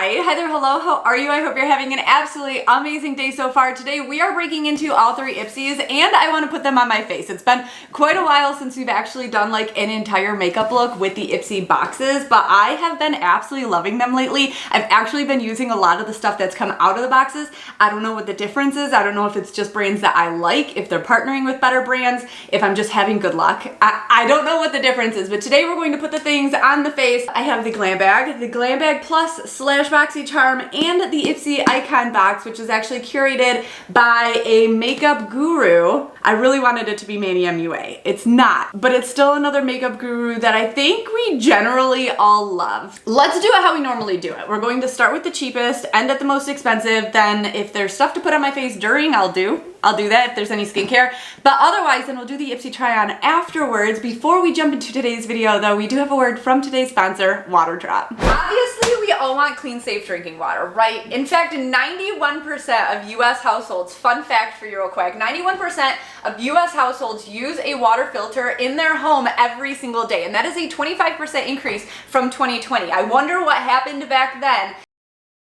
Hi there, hello, how are you? I hope you're having an absolutely amazing day so far. Today we are breaking into all three IPSYs and I want to put them on my face. It's been quite a while since we've actually done like an entire makeup look with the IPSY boxes, but I have been absolutely loving them lately. I've actually been using a lot of the stuff that's come out of the boxes. I don't know what the difference is. I don't know if it's just brands that I like, if they're partnering with better brands, if I'm just having good luck. I don't know what the difference is, but today we're going to put the things on the face. I have the Glam bag, the Glam bag Plus / BoxyCharm, and the IPSY Icon box, which is actually curated by a makeup guru. I really wanted it to be Manny MUA. It's not, but it's still another makeup guru that I think we generally all love. Let's do it how we normally do it. We're going to start with the cheapest, end at the most expensive, then if there's stuff to put on my face during, I'll do that if there's any skincare, but otherwise then we'll do the IPSY try on afterwards. Before we jump into today's video though, we do have a word from today's sponsor, Water Drop. Obviously we all want clean, safe drinking water, right? In fact, 91% of US households, fun fact for you real quick, 91% of US households use a water filter in their home every single day, and that is a 25% increase from 2020. I wonder what happened back then.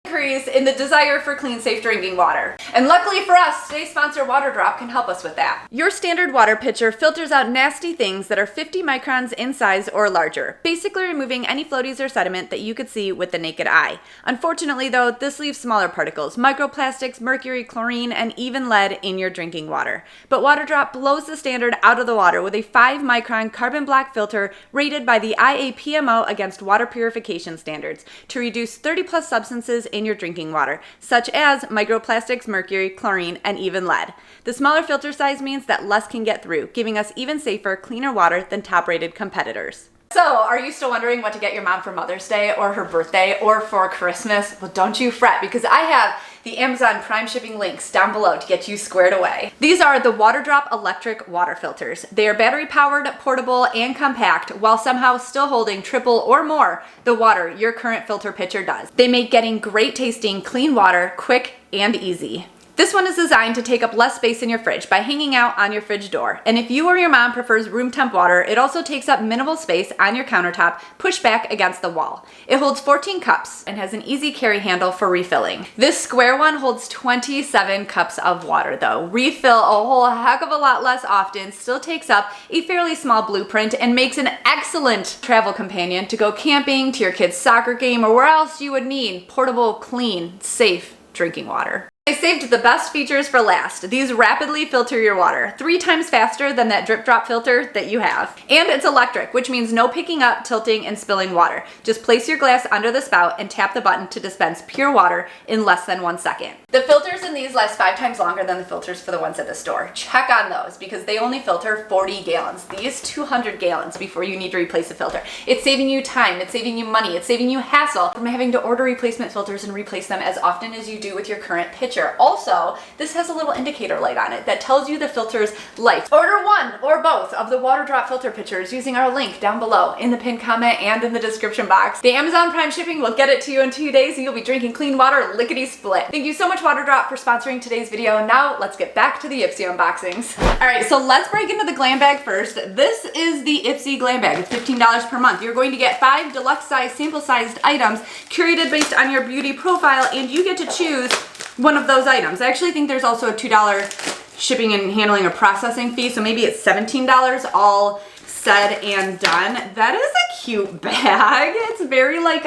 Increase in the desire for clean, safe drinking water. And luckily for us, today's sponsor Water Drop can help us with that. Your standard water pitcher filters out nasty things that are 50 microns in size or larger, basically removing any floaties or sediment that you could see with the naked eye. Unfortunately though, this leaves smaller particles, microplastics, mercury, chlorine, and even lead in your drinking water. But Water Drop blows the standard out of the water with a 5 micron carbon black filter rated by the IAPMO against water purification standards to reduce 30 plus substances in your drinking water, such as microplastics, mercury, chlorine, and even lead. The smaller filter size means that less can get through, giving us even safer, cleaner water than top-rated competitors. So, are you still wondering what to get your mom for Mother's Day or her birthday or for Christmas? Well, don't you fret, because I have the Amazon Prime shipping links down below to get you squared away. These are the Water Drop electric water filters. They are battery powered, portable, and compact, while somehow still holding triple or more the water your current filter pitcher does. They make getting great tasting clean water quick and easy. This one is designed to take up less space in your fridge by hanging out on your fridge door. And if you or your mom prefers room temp water, it also takes up minimal space on your countertop, pushed back against the wall. It holds 14 cups and has an easy carry handle for refilling. This square one holds 27 cups of water though. Refill a whole heck of a lot less often, still takes up a fairly small blueprint, and makes an excellent travel companion to go camping, to your kid's soccer game, or where else you would need portable, clean, safe drinking water. I saved the best features for last. These rapidly filter your water, 3 times faster than that drip drop filter that you have. And it's electric, which means no picking up, tilting, and spilling water. Just place your glass under the spout and tap the button to dispense pure water in less than 1 second. The filters in these last 5 times longer than the filters for the ones at the store. Check on those because they only filter 40 gallons. These 200 gallons before you need to replace a filter. It's saving you time, it's saving you money, it's saving you hassle from having to order replacement filters and replace them as often as you do with your current pitcher. Also, this has a little indicator light on it that tells you the filter's life. Order one or both of the Water Drop filter pitchers using our link down below in the pinned comment and in the description box. The Amazon Prime shipping will get it to you in 2 days and you'll be drinking clean water lickety-split. Thank you so much Water Drop for sponsoring today's video. Now let's get back to the IPSY unboxings. Alright, so let's break into the Glam bag first. This is the IPSY Glam bag. It's $15 per month. You're going to get 5 deluxe-sized, sample-sized items curated based on your beauty profile, and you get to choose one of those items. I actually think there's also a $2 shipping and handling or processing fee, so maybe it's $17 all said and done. That is a cute bag. It's very like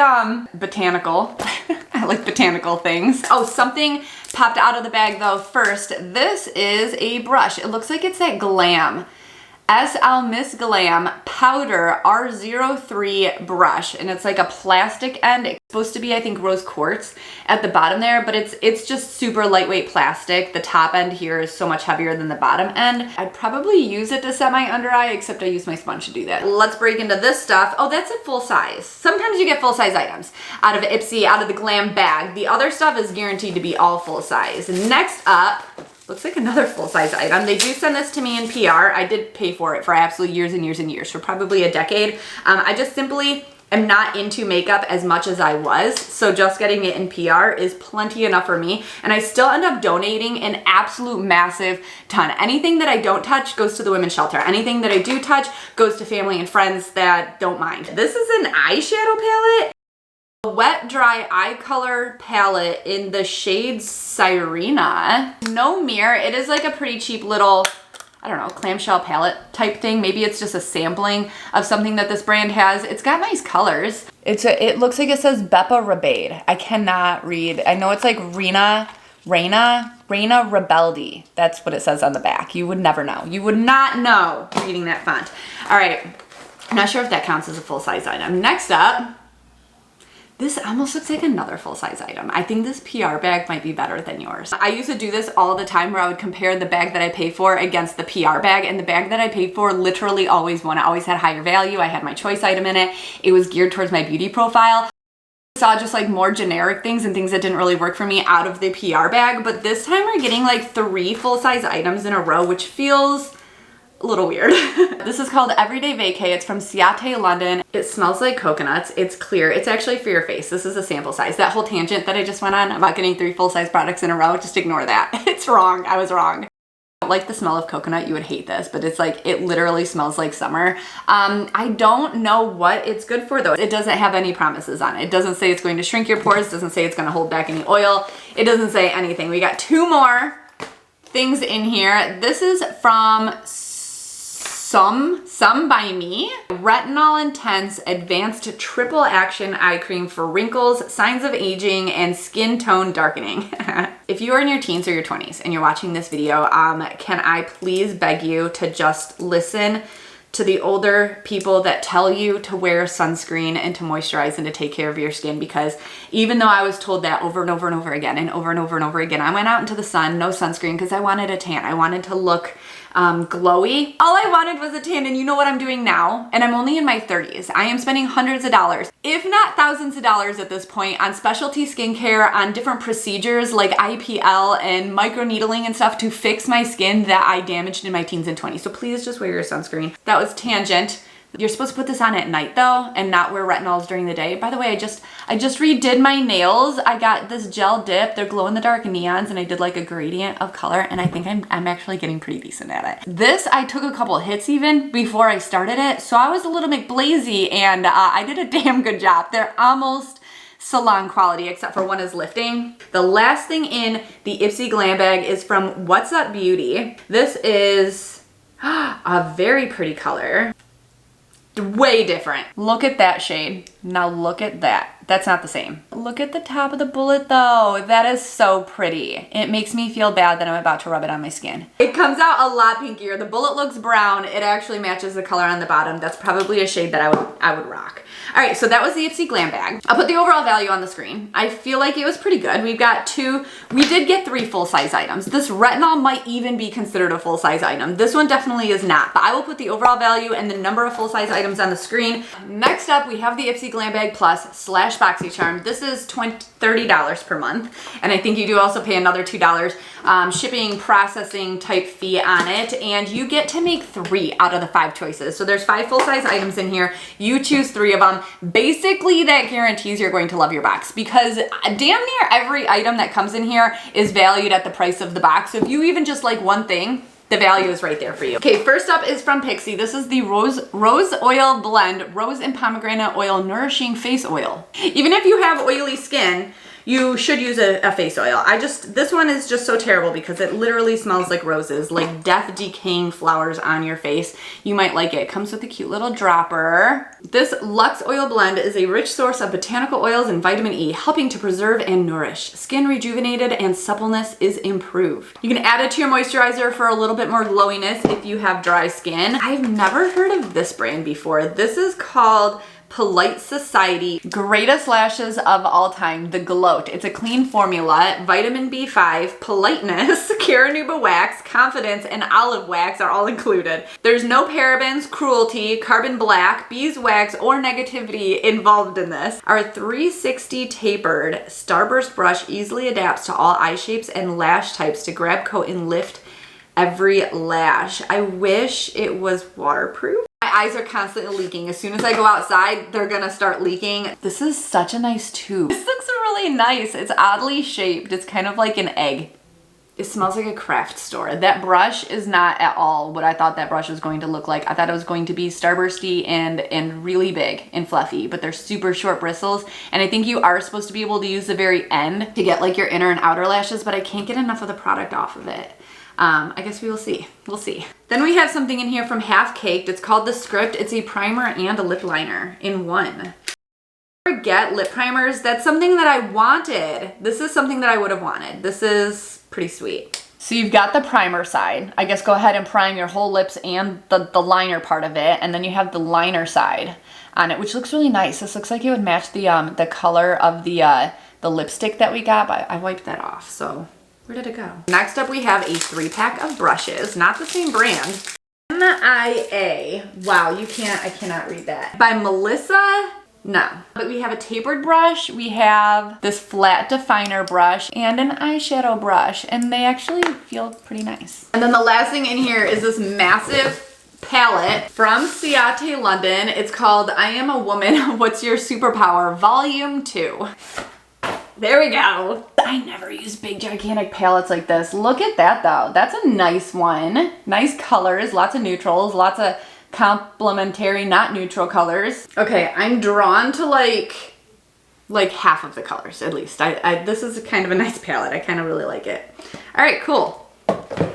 botanical. I like botanical things. Oh, something popped out of the bag though first. This is a brush. It looks like it's that Glam Miss Glam powder R03 brush, and it's like a plastic end. It's supposed to be, I think, rose quartz at the bottom there, but it's just super lightweight plastic. The top end here is so much heavier than the bottom end. I'd probably use it to set my under eye, except I use my sponge to do that. Let's break into this stuff. Oh, that's a full size. Sometimes you get full size items out of IPSY, out of the Glam bag. The other stuff is guaranteed to be all full size. Next up, looks like another full-size item. They do send this to me in PR. I did pay for it for absolutely years and years and years, for probably a decade. I just simply am not into makeup as much as I was, so just getting it in PR is plenty enough for me, and I still end up donating an absolute massive ton. Anything that I don't touch goes to the women's shelter. Anything that I do touch goes to family and friends that don't mind. This is an eyeshadow palette. Wet Dry Eye Color Palette in the shade Sirena. No mirror. It is like a pretty cheap little, I don't know, clamshell palette type thing. Maybe it's just a sampling of something that this brand has. It's got nice colors. It looks like it says Beppa Rebade. I cannot read. I know it's like Reina Rebeldi. That's what it says on the back. You would never know. You would not know reading that font. All right. I'm not sure if that counts as a full-size item. Next up, this almost looks like another full-size item. I think this PR bag might be better than yours. I used to do this all the time where I would compare the bag that I pay for against the PR bag, and the bag that I paid for literally always won. It always had higher value. I had my choice item in it. It was geared towards my beauty profile. I saw just like more generic things and things that didn't really work for me out of the PR bag, but this time we're getting like 3 full-size items in a row, which feels a little weird. This is called Everyday Vacay. It's from Ciate, London. It smells like coconuts. It's clear. It's actually for your face. This is a sample size. That whole tangent that I just went on about getting 3 full-size products in a row, just ignore that. It's wrong. I was wrong. I don't like the smell of coconut. You would hate this, but it's like, it literally smells like summer. I don't know what it's good for though. It doesn't have any promises on it. It doesn't say it's going to shrink your pores. It doesn't say it's going to hold back any oil. It doesn't say anything. We got 2 more things in here. This is from Some by Me. Retinol Intense Advanced Triple Action Eye Cream for wrinkles, signs of aging, and skin tone darkening. If you are in your teens or your 20s and you're watching this video, can I please beg you to just listen to the older people that tell you to wear sunscreen and to moisturize and to take care of your skin, because even though I was told that over and over and over again and over and over and over again, I went out into the sun, no sunscreen, because I wanted a tan. I wanted to look glowy. All I wanted was a tan, and you know what I'm doing now? And I'm only in my 30s. I am spending hundreds of dollars, if not thousands of dollars at this point, on specialty skincare, on different procedures like IPL and microneedling and stuff to fix my skin that I damaged in my teens and 20s. So please just wear your sunscreen. That was tangent. You're supposed to put this on at night though, and not wear retinols during the day. By the way, I just redid my nails. I got this gel dip. They're glow in the dark neons, and I did like a gradient of color, and I think I'm actually getting pretty decent at it. This, I took a couple hits even before I started it, so I was a little McBlazy, and I did a damn good job. They're almost salon quality, except for one is lifting. The last thing in the IPSY Glam bag is from What's Up Beauty. This is a very pretty color. Way different. Look at that shade. Now look at that. That's not the same. Look at the top of the bullet though. That is so pretty. It makes me feel bad that I'm about to rub it on my skin. It comes out a lot pinkier. The bullet looks brown. It actually matches the color on the bottom. That's probably a shade that I would rock. All right, so that was the IPSY Glam bag. I'll put the overall value on the screen. I feel like it was pretty good. We did get 3 full-size items. This retinol might even be considered a full-size item. This one definitely is not, but I will put the overall value and the number of full-size items on the screen. Next up, we have the IPSY Glam Bag Plus / BoxyCharm. This is $30 per month, and I think you do also pay another $2 shipping processing type fee on it, and you get to make 3 out of the 5 choices. So there's 5 full-size items in here. You choose 3 of them. Basically, that guarantees you're going to love your box, because damn near every item that comes in here is valued at the price of the box. So if you even just like one thing, the value is right there for you. Okay, first up is from Pixi. This is the Rose Oil Blend, Rose and Pomegranate Oil Nourishing Face Oil. Even if you have oily skin, you should use a face oil. This one is just so terrible because it literally smells like roses, like death decaying flowers on your face. You might like it. It comes with a cute little dropper. This Luxe Oil Blend is a rich source of botanical oils and vitamin E, helping to preserve and nourish. Skin rejuvenated and suppleness is improved. You can add it to your moisturizer for a little bit more glowiness if you have dry skin. I've never heard of this brand before. This is called Polite Society Greatest Lashes of All Time, the Gloat. It's a clean formula. Vitamin B5, politeness, Caranuba wax, confidence, and olive wax are all included. There's no parabens, cruelty, carbon black, beeswax, or negativity involved in this. Our 360 tapered starburst brush easily adapts to all eye shapes and lash types to grab, coat, and lift every lash. I wish it was waterproof. My eyes are constantly leaking. As soon as I go outside, they're gonna start leaking. This is such a nice tube. This looks really nice. It's oddly shaped. It's kind of like an egg. It smells like a craft store. That brush is not at all what I thought that brush was going to look like. I thought it was going to be starbursty and really big and fluffy, but they're super short bristles. And I think you are supposed to be able to use the very end to get like your inner and outer lashes, but I can't get enough of the product off of it. I guess we will see. We'll see. Then we have something in here from Half Caked. It's called The Script. It's a primer and a lip liner in one. Get lip primers. That's something that I wanted. This is something that I would have wanted. This is pretty sweet. So you've got the primer side. I guess go ahead and prime your whole lips and the liner part of it. And then you have the liner side on it, which looks really nice. This looks like it would match the color of the lipstick that we got, but I wiped that off. So where did it go? Next up, we have a 3-pack of brushes. Not the same brand. MIA. Wow, I cannot read that. By Melissa. No. But we have a tapered brush, we have this flat definer brush, and an eyeshadow brush, and they actually feel pretty nice. And then the last thing in here is this massive palette from Ciate London. It's called I Am a Woman, What's Your Superpower? Volume 2. There we go. I never use big gigantic palettes like this. Look at that though. That's a nice one. Nice colors, lots of neutrals, lots of complementary, not neutral colors. Okay, I'm drawn to like half of the colors at least. This is kind of a nice palette. I kind of really like it. All right, cool.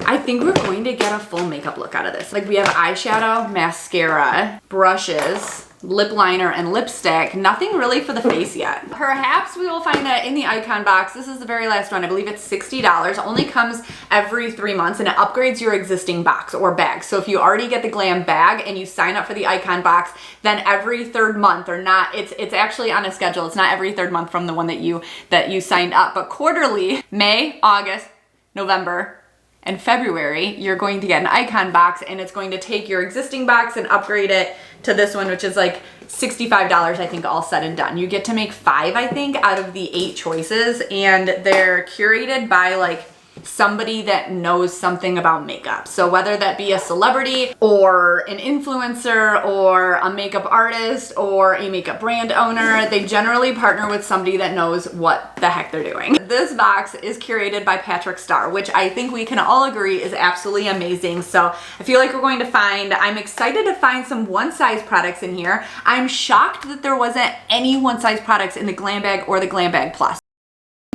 I think we're going to get a full makeup look out of this. Like we have eyeshadow, mascara, brushes, lip liner, and lipstick. Nothing really for the face yet. Perhaps we will find that in the icon box. This is the very last one. I believe it's $60. Only comes every 3 months, and it upgrades your existing box or bag. So if you already get the Glam bag and you sign up for the icon box, then every 3rd month, or not, it's actually on a schedule. It's not every 3rd month from the one that you signed up, but quarterly, May, August, November, and February, you're going to get an icon box, and it's going to take your existing box and upgrade it to this one, which is like $65, I think, all said and done. You get to make 5, I think, out of the 8 choices, and they're curated by like somebody that knows something about makeup. So whether that be a celebrity or an influencer or a makeup artist or a makeup brand owner, they generally partner with somebody that knows what the heck they're doing. This box is curated by Patrick Starr, which I think we can all agree is absolutely amazing. So I feel like I'm excited to find some one-size products in here. I'm shocked that there wasn't any one-size products in the Glam bag or the Glam bag plus.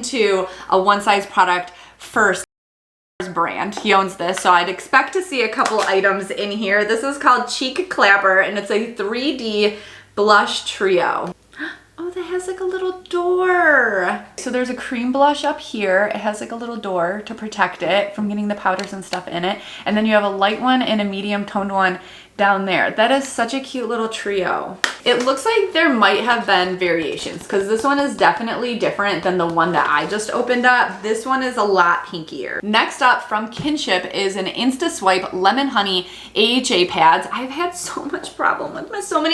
To a one-size product first brand. He owns this, so I'd expect to see a couple items in here. This is called Cheek Clapper, and it's a 3D blush trio. Oh, that has like a little door. So there's a cream blush up here. It has like a little door to protect it from getting the powders and stuff in it. And then you have a light one and a medium toned one down there. That is such a cute little trio. It looks like there might have been variations because this one is definitely different than the one that I just opened up. This one is a lot pinkier. Next up from Kinship is an Insta Swipe Lemon Honey AHA pads. I've had so many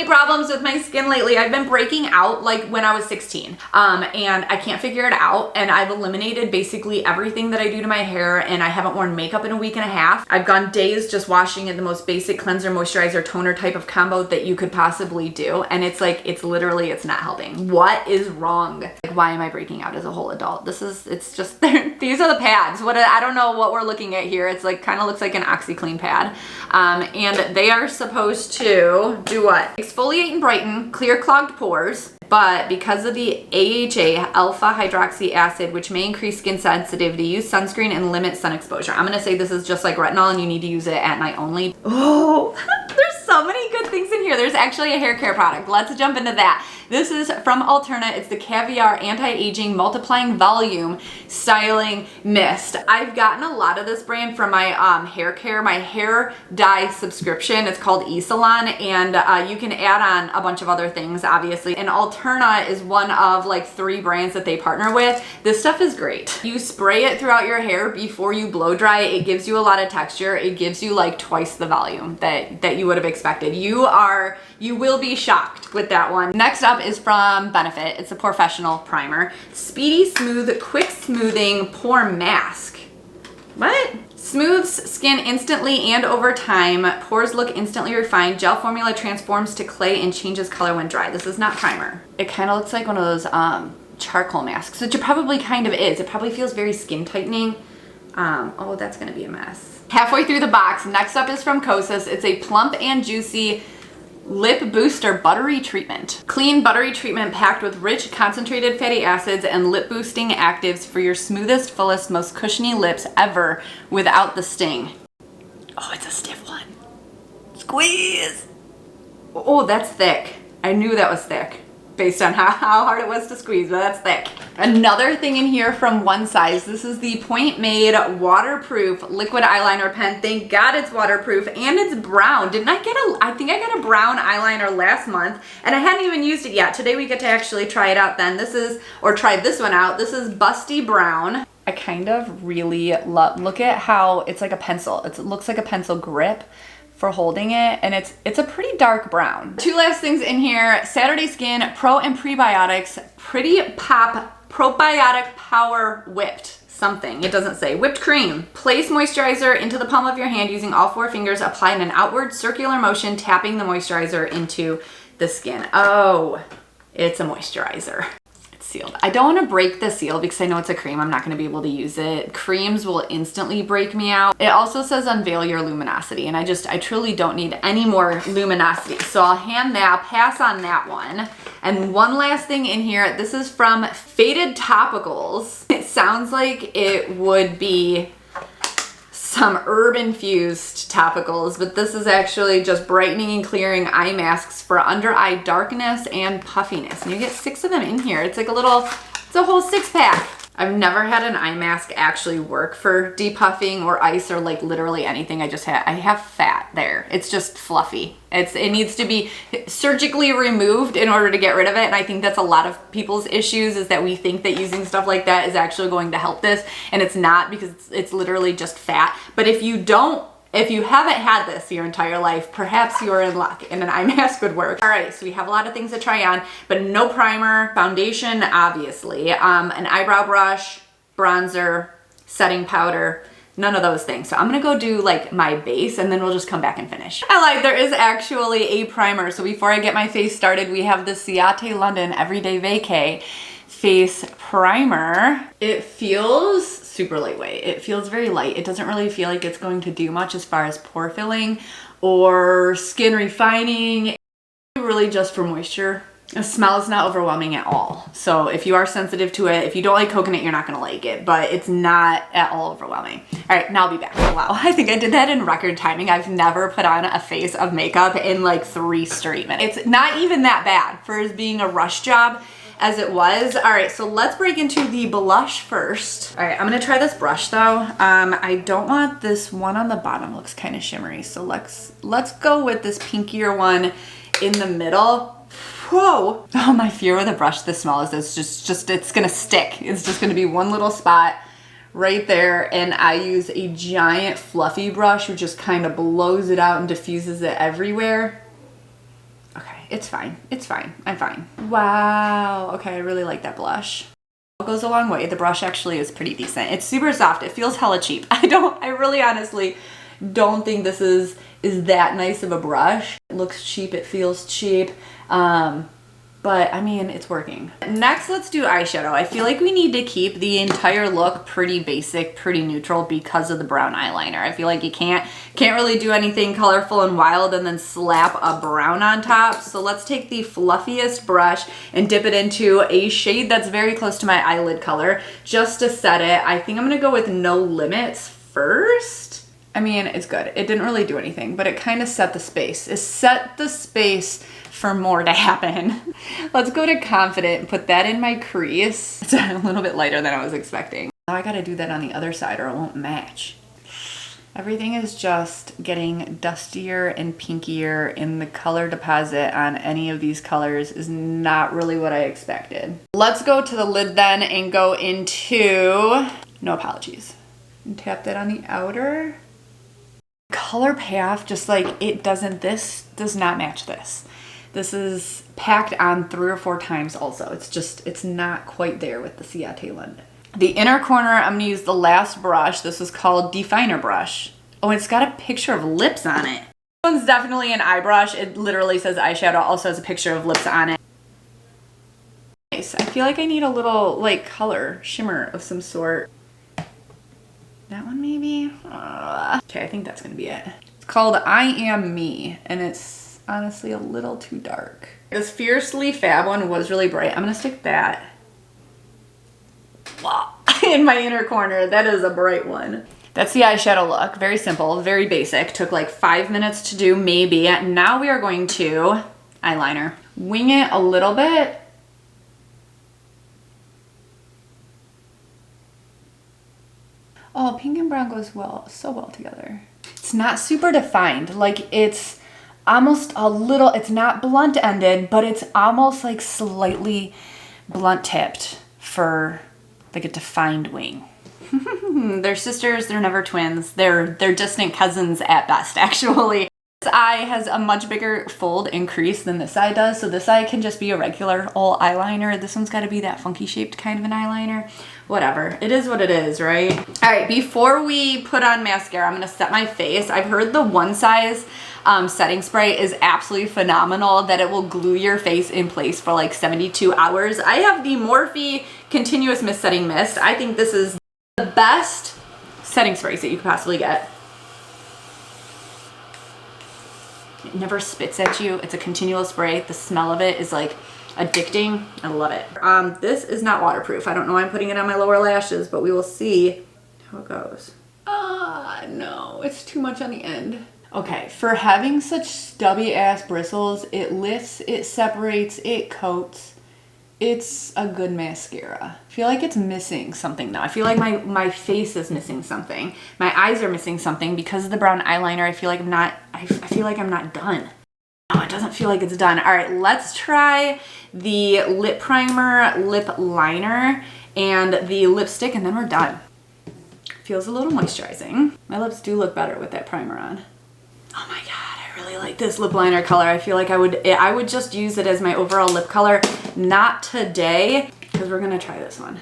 problems with my skin lately. I've been breaking out like when I was 16 and I can't figure it out, and I've eliminated basically everything that I do to my hair, and I haven't worn makeup in a week and a half. I've gone days just washing it, the most basic cleanser, moisturizer, toner type of combo that you could possibly do, and it's not helping. What is wrong? Like, why am I breaking out as a whole adult? These are the pads. I don't know what we're looking at here. It's like kind of looks like an OxyClean pad, and they are supposed to do what? Exfoliate and brighten, clear clogged pores. But because of the AHA, alpha hydroxy acid, which may increase skin sensitivity, use sunscreen and limit sun exposure. I'm gonna say this is just like retinol and you need to use it at night only. Oh, there's so many good things in here. There's actually a hair care product. Let's jump into that. This is from Alterna. It's the Caviar Anti-Aging Multiplying Volume Styling Mist. I've gotten a lot of this brand from my hair care, my hair dye subscription. It's called e-Salon, and you can add on a bunch of other things, obviously. And Alterna is one of like 3 brands that they partner with. This stuff is great. You spray it throughout your hair before you blow dry. It gives you a lot of texture. It gives you like twice the volume that you would have expected. You will be shocked with that one. Next up is from Benefit. It's a Professional Primer. Speedy Smooth Quick Smoothing Pore Mask. What? Smooths skin instantly and over time. Pores look instantly refined. Gel formula transforms to clay and changes color when dry. This is not primer. It kind of looks like one of those charcoal masks, which it probably kind of is. It probably feels very skin tightening. Oh, that's gonna be a mess. Halfway through the box, next up is from Kosas. It's a plump and juicy lip booster buttery treatment. Clean buttery treatment packed with rich concentrated fatty acids and lip boosting actives for your smoothest, fullest, most cushiony lips ever without the sting. Oh, it's a stiff one. Squeeze. Oh, that's thick. I knew that was thick based on how hard it was to squeeze, but that's thick. Another thing in here from One Size. This is the Point Made waterproof liquid eyeliner pen. Thank God it's waterproof and it's brown. I think I got a brown eyeliner last month and I hadn't even used it yet. Today we get to actually try it out then. Try this one out. This is Busty Brown. I kind of really look at how it's like a pencil. It looks like a pencil grip for holding it, and it's a pretty dark brown. Two last things in here: Saturday Skin Pro and Prebiotics Pretty Pop Probiotic Power Whipped something. It doesn't say. Whipped cream. Place moisturizer into the palm of your hand using all 4 fingers. Apply in an outward circular motion, tapping the moisturizer into the skin. Oh, it's a moisturizer. Sealed. I don't want to break the seal because I know it's a cream. I'm not going to be able to use it. Creams will instantly break me out. It also says unveil your luminosity, and I truly don't need any more luminosity. So I'll pass on that one. And one last thing in here. This is from Faded Topicals. It sounds like it would be some herb infused topicals, but this is actually just brightening and clearing eye masks for under eye darkness and puffiness. And you get 6 of them in here. It's like it's a whole 6-pack. I've never had an eye mask actually work for depuffing or ice or like literally anything. I have fat there. It's just fluffy. It needs to be surgically removed in order to get rid of it. And I think that's a lot of people's issues, is that we think that using stuff like that is actually going to help this, and it's not, because it's literally just fat. But if you haven't had this your entire life, perhaps you're in luck and an eye mask would work. All right, so we have a lot of things to try on, but no primer, foundation, obviously, an eyebrow brush, bronzer, setting powder, none of those things. So I'm gonna go do like my base and then we'll just come back and finish. I lied, there is actually a primer. So before I get my face started, we have the Ciate London Everyday Vacay Face Primer. It feels super lightweight. It feels very light. It doesn't really feel like it's going to do much as far as pore filling or skin refining. It's really just for moisture. The smell is not overwhelming at all. So if you are sensitive to it, if you don't like coconut, you're not gonna like it, but it's not at all overwhelming. All right, now I'll be back. Oh, wow, I think I did that in record timing. I've never put on a face of makeup in like 3 straight minutes. It's not even that bad for as being a rush job as it was. All right, so let's break into the blush first. All right, I'm gonna try this brush though. I don't want this one on the bottom, looks kind of shimmery. So let's go with this pinkier one in the middle. Whoa. Oh, my fear with a brush this small is it's gonna stick. It's just gonna be one little spot right there. And I use a giant fluffy brush, which just kind of blows it out and diffuses it everywhere. Okay, it's fine. It's fine. I'm fine. Wow. Okay, I really like that blush. It goes a long way. The brush actually is pretty decent. It's super soft. It feels hella cheap. I really honestly don't think this is that nice of a brush. It looks cheap. It feels cheap. But I mean, it's working. Next, let's do eyeshadow. I feel like we need to keep the entire look pretty basic, pretty neutral because of the brown eyeliner. I feel like you can't really do anything colorful and wild and then slap a brown on top. So let's take the fluffiest brush and dip it into a shade that's very close to my eyelid color just to set it. I think I'm gonna go with No Limits first. I mean, it's good. It didn't really do anything, but it kind of set the space. It set the space for more to happen. Let's go to Confident and put that in my crease. It's a little bit lighter than I was expecting. Now I gotta do that on the other side or it won't match. Everything is just getting dustier and pinkier, and the color deposit on any of these colors is not really what I expected. Let's go to the lid then and go into No Apologies. And tap that on the outer. Color payoff, just like this does not match this. This is packed on 3 or 4 times also. It's not quite there with the Ciate London. The inner corner, I'm gonna use the last brush. This is called Definer Brush. Oh, and it's got a picture of lips on it. This one's definitely an eye brush. It literally says eyeshadow, also has a picture of lips on it. Nice. I feel like I need a little like color, shimmer of some sort. That one maybe? Okay, I think that's gonna be it. It's called I Am Me, and it's honestly a little too dark. This Fiercely Fab one was really bright. I'm gonna stick that in my inner corner. That is a bright one. That's the eyeshadow look. Very simple, very basic. Took like 5 minutes to do maybe. Now we are going to eyeliner. Wing it a little bit. Oh, pink and brown goes so well together. It's not super defined. Like it's almost a little, it's not blunt ended, but it's almost like slightly blunt tipped for like a defined wing. They're sisters, they're never twins. They're distant cousins at best, actually. This eye has a much bigger fold and crease than this eye does, so this eye can just be a regular old eyeliner. This one's gotta be that funky shaped kind of an eyeliner. Whatever, it is what it is, right? All right, before we put on mascara, I'm gonna set my face. I've heard the One Size setting spray is absolutely phenomenal, that it will glue your face in place for like 72 hours. I have the Morphe Continuous Mist Setting Mist. I think this is the best setting sprays that you could possibly get. It never spits at you. It's a continual spray. The smell of it is like addicting. I love it. This is not waterproof. I don't know why I'm putting it on my lower lashes, but we will see how it goes. No, it's too much on the end. Okay, for having such stubby ass bristles, it lifts, it separates, it coats. It's a good mascara. I feel like it's missing something though. I feel like my face is missing something. My eyes are missing something because of the brown eyeliner. I feel like I'm not done. No, it doesn't feel like it's done. All right, let's try the lip primer, lip liner, and the lipstick, and then we're done. Feels a little moisturizing. My lips do look better with that primer on. Oh my God, I really like this lip liner color. I feel like I would just use it as my overall lip color. Not today, because we're gonna try this one.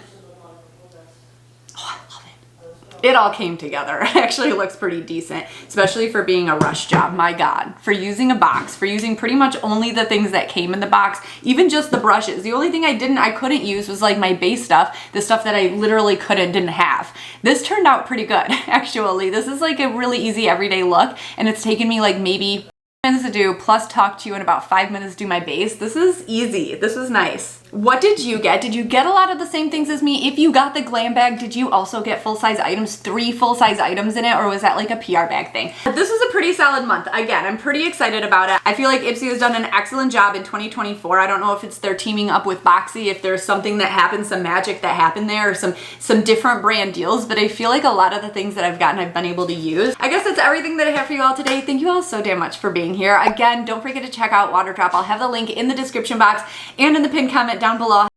Oh, I love it. It all came together. It actually looks pretty decent, especially for being a rush job. My God, for using a box, for using pretty much only the things that came in the box, even just the brushes. The only thing I couldn't use was like my base stuff, the stuff that I literally didn't have. This turned out pretty good, actually. This is like a really easy everyday look, and it's taken me like maybe minutes to do, plus talk to you in about 5 minutes to do my base. This is easy. This was nice. What did you get? Did you get a lot of the same things as me? If you got the Glam bag, did you also get full-size items, 3 full-size items in it, or was that like a PR bag thing? This was a pretty solid month. Again, I'm pretty excited about it. I feel like IPSY has done an excellent job in 2024. I don't know if it's they're teaming up with Boxy, if there's something that happened, some magic that happened there, or some different brand deals, but I feel like a lot of the things that I've gotten, I've been able to use. I guess that's everything that I have for you all today. Thank you all so damn much for being here. Again, don't forget to check out Water Drop. I'll have the link in the description box and in the pinned comment down below.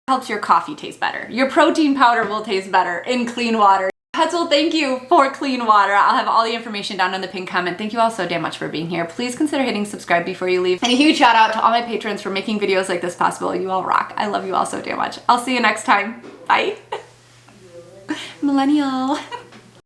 Helps your coffee taste better. Your protein powder will taste better in clean water. Hetzel, thank you for clean water. I'll have all the information down in the pinned comment. Thank you all so damn much for being here. Please consider hitting subscribe before you leave. And a huge shout out to all my patrons for making videos like this possible. You all rock. I love you all so damn much. I'll see you next time. Bye. Millennial.